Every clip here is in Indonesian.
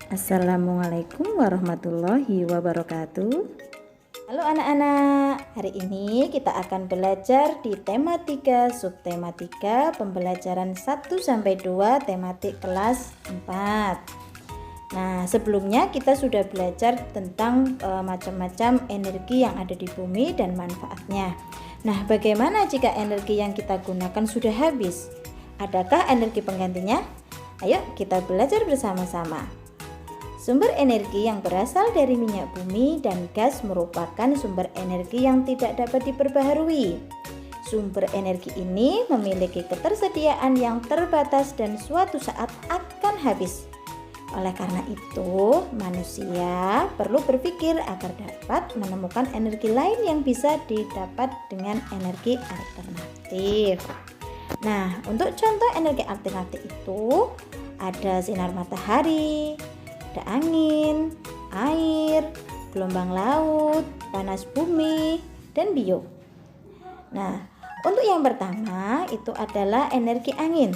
Assalamualaikum warahmatullahi wabarakatuh. Halo anak-anak, hari ini kita akan belajar di tematika subtematika pembelajaran 1-2 tematik kelas 4. Nah, sebelumnya kita sudah belajar tentang macam-macam energi yang ada di bumi dan manfaatnya. Nah, bagaimana jika energi yang kita gunakan sudah habis? Adakah energi penggantinya? Ayo kita belajar bersama-sama. Sumber energi yang berasal dari minyak bumi dan gas merupakan sumber energi yang tidak dapat diperbaharui. Sumber energi ini memiliki ketersediaan yang terbatas dan suatu saat akan habis. Oleh karena itu, manusia perlu berpikir agar dapat menemukan energi lain yang bisa didapat dengan energi alternatif. Nah, untuk contoh energi alternatif itu ada sinar matahari, ada angin, air, gelombang laut, panas bumi, dan bio. Nah, untuk yang pertama itu adalah energi angin.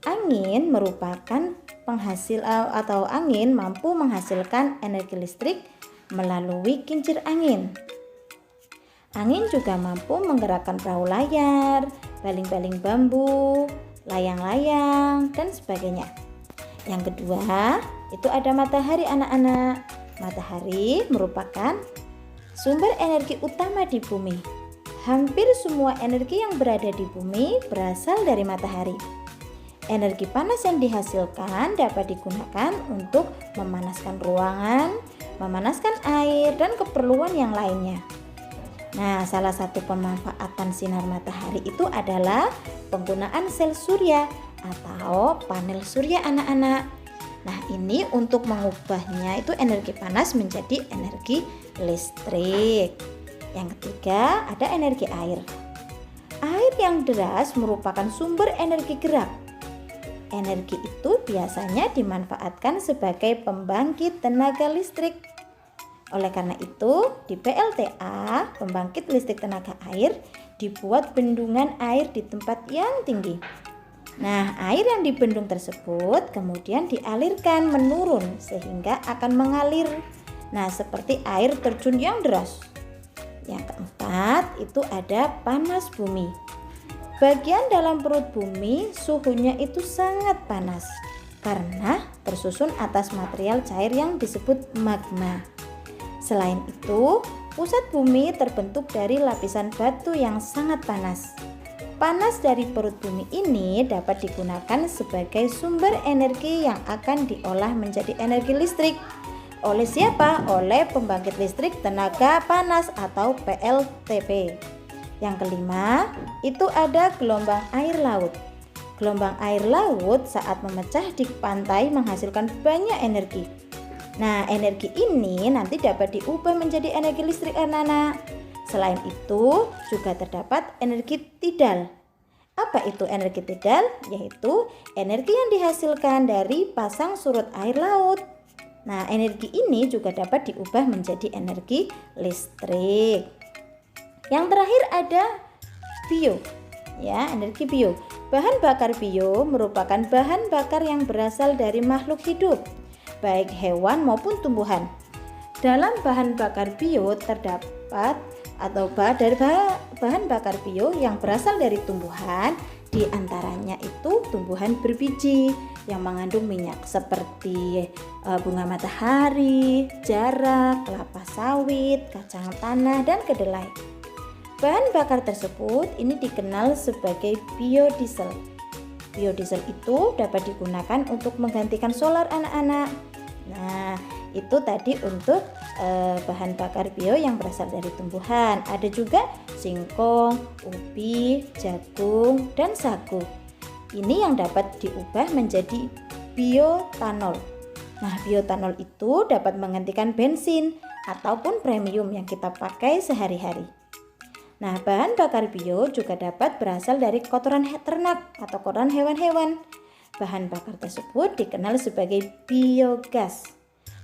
Angin merupakan penghasil atau angin mampu menghasilkan energi listrik melalui kincir angin. Angin juga mampu menggerakkan perahu layar, baling-baling bambu, layang-layang, dan sebagainya. Yang kedua, itu ada matahari anak-anak. Matahari merupakan sumber energi utama di bumi. Hampir semua energi yang berada di bumi berasal dari matahari. Energi panas yang dihasilkan dapat digunakan untuk memanaskan ruangan, memanaskan air, dan keperluan yang lainnya. Nah, salah satu pemanfaatan sinar matahari itu adalah penggunaan sel surya atau panel surya anak-anak. Nah, ini untuk mengubahnya itu energi panas menjadi energi listrik. Yang ketiga, ada energi air. Air yang deras merupakan sumber energi gerak. Energi itu biasanya dimanfaatkan sebagai pembangkit tenaga listrik. Oleh karena itu, di PLTA, pembangkit listrik tenaga air, dibuat bendungan air di tempat yang tinggi. Nah, air yang di bendung tersebut kemudian dialirkan menurun sehingga akan mengalir. Nah, seperti air terjun yang deras. Yang keempat, itu ada panas bumi. Bagian dalam perut bumi suhunya itu sangat panas karena tersusun atas material cair yang disebut magma. Selain itu, pusat bumi terbentuk dari lapisan batu yang sangat panas. Panas dari perut bumi ini dapat digunakan sebagai sumber energi yang akan diolah menjadi energi listrik. Oleh siapa? Oleh pembangkit listrik tenaga panas atau PLTP. Yang kelima, itu ada gelombang air laut. Gelombang air laut saat memecah di pantai menghasilkan banyak energi. Nah, energi ini nanti dapat diubah menjadi energi listrik anak-anak. Selain itu, juga terdapat energi tidal. Apa itu energi tidal? Yaitu energi yang dihasilkan dari pasang surut air laut. Nah, energi ini juga dapat diubah menjadi energi listrik. Yang terakhir ada bio. Ya, energi bio. Bahan bakar bio merupakan bahan bakar yang berasal dari makhluk hidup, baik hewan maupun tumbuhan. Dalam bahan bakar bio terdapat dari bahan bakar bio yang berasal dari tumbuhan, di antaranya itu tumbuhan berbiji yang mengandung minyak seperti bunga matahari, jarak, kelapa sawit, kacang tanah, dan kedelai. Bahan bakar tersebut ini dikenal sebagai biodiesel. Biodiesel itu dapat digunakan untuk menggantikan solar anak-anak. Nah, itu tadi untuk bahan bakar bio yang berasal dari tumbuhan. Ada juga singkong, ubi, jagung, dan sagu. Ini yang dapat diubah menjadi biotanol. Nah, biotanol itu dapat menggantikan bensin ataupun premium yang kita pakai sehari-hari. Nah, bahan bakar bio juga dapat berasal dari kotoran ternak atau kotoran hewan-hewan. Bahan bakar tersebut dikenal sebagai biogas.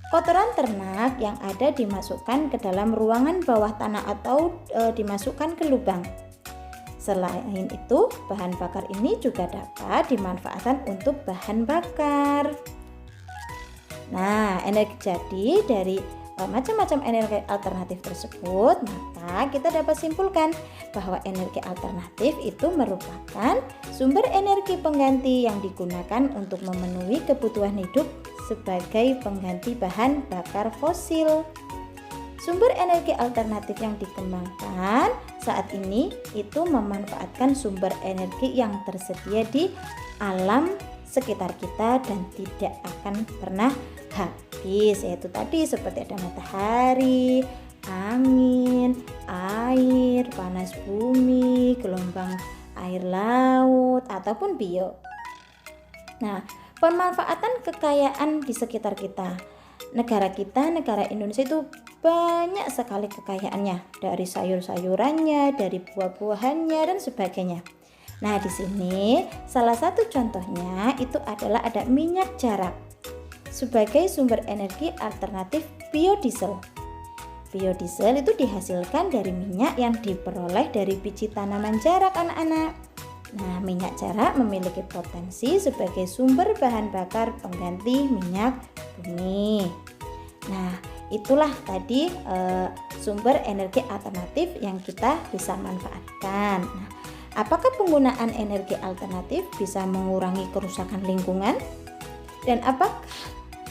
Kotoran ternak yang ada dimasukkan ke dalam ruangan bawah tanah atau dimasukkan ke lubang. Selain itu, bahan bakar ini juga dapat dimanfaatkan untuk bahan bakar. Nah, jadi dari macam-macam energi alternatif tersebut, maka kita dapat simpulkan bahwa energi alternatif itu merupakan sumber energi pengganti yang digunakan untuk memenuhi kebutuhan hidup sebagai pengganti bahan bakar fosil. Sumber energi alternatif yang dikembangkan saat ini itu memanfaatkan sumber energi yang tersedia di alam sekitar kita dan tidak akan pernah habis, yaitu tadi seperti ada matahari, angin, air, panas bumi, gelombang air laut ataupun bio. Nah, pemanfaatan kekayaan di sekitar kita. Negara Indonesia itu banyak sekali kekayaannya, dari sayur-sayurannya, dari buah-buahannya dan sebagainya. Nah, di sini salah satu contohnya itu adalah ada minyak jarak sebagai sumber energi alternatif biodiesel. Biodiesel itu dihasilkan dari minyak yang diperoleh dari biji tanaman jarak, anak-anak. Nah, minyak jarak memiliki potensi sebagai sumber bahan bakar pengganti minyak bumi. Nah, itulah tadi sumber energi alternatif yang kita bisa manfaatkan. Nah, apakah penggunaan energi alternatif bisa mengurangi kerusakan lingkungan? Dan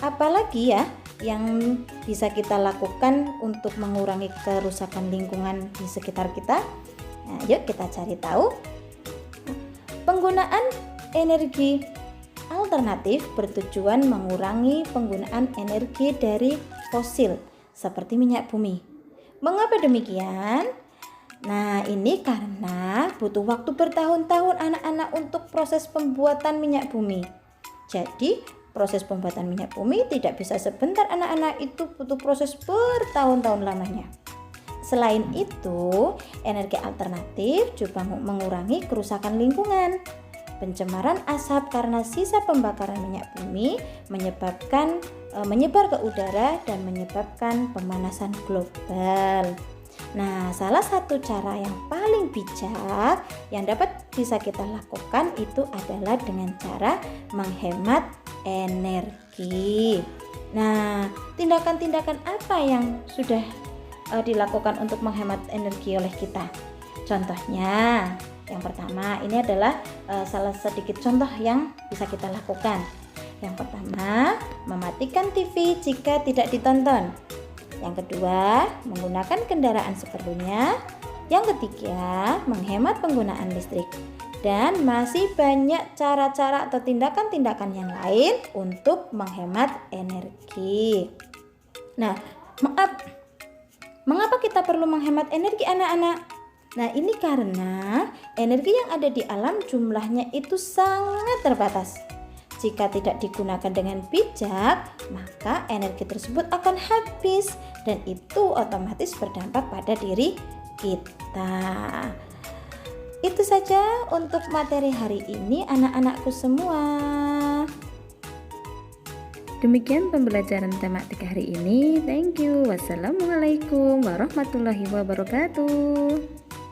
apalagi ya yang bisa kita lakukan untuk mengurangi kerusakan lingkungan di sekitar kita? Nah, yuk kita cari tahu. Penggunaan energi alternatif bertujuan mengurangi penggunaan energi dari fosil seperti minyak bumi. Mengapa demikian? Nah, ini karena butuh waktu bertahun-tahun anak-anak untuk proses pembuatan minyak bumi. Jadi, proses pembuatan minyak bumi tidak bisa sebentar, anak-anak, itu butuh proses bertahun-tahun lamanya. Selain itu, energi alternatif juga mengurangi kerusakan lingkungan. Pencemaran asap karena sisa pembakaran minyak bumi menyebar ke udara dan menyebabkan pemanasan global. Nah, salah satu cara yang paling bijak yang bisa kita lakukan itu adalah dengan cara menghemat energi. Nah, tindakan-tindakan apa yang sudah dilakukan untuk menghemat energi oleh kita? Contohnya, yang pertama ini adalah salah sedikit contoh yang bisa kita lakukan. Yang pertama, mematikan TV jika tidak ditonton. Yang kedua, menggunakan kendaraan seperlunya. Yang ketiga, menghemat penggunaan listrik. Dan masih banyak cara-cara atau tindakan-tindakan yang lain untuk menghemat energi. Nah, mengapa kita perlu menghemat energi, anak-anak? Nah, ini karena energi yang ada di alam jumlahnya itu sangat terbatas. Jika tidak digunakan dengan bijak, maka energi tersebut akan habis dan itu otomatis berdampak pada diri kita. Itu saja untuk materi hari ini, anak-anakku semua. Demikian pembelajaran tematik hari ini. Thank you. Wassalamualaikum warahmatullahi wabarakatuh.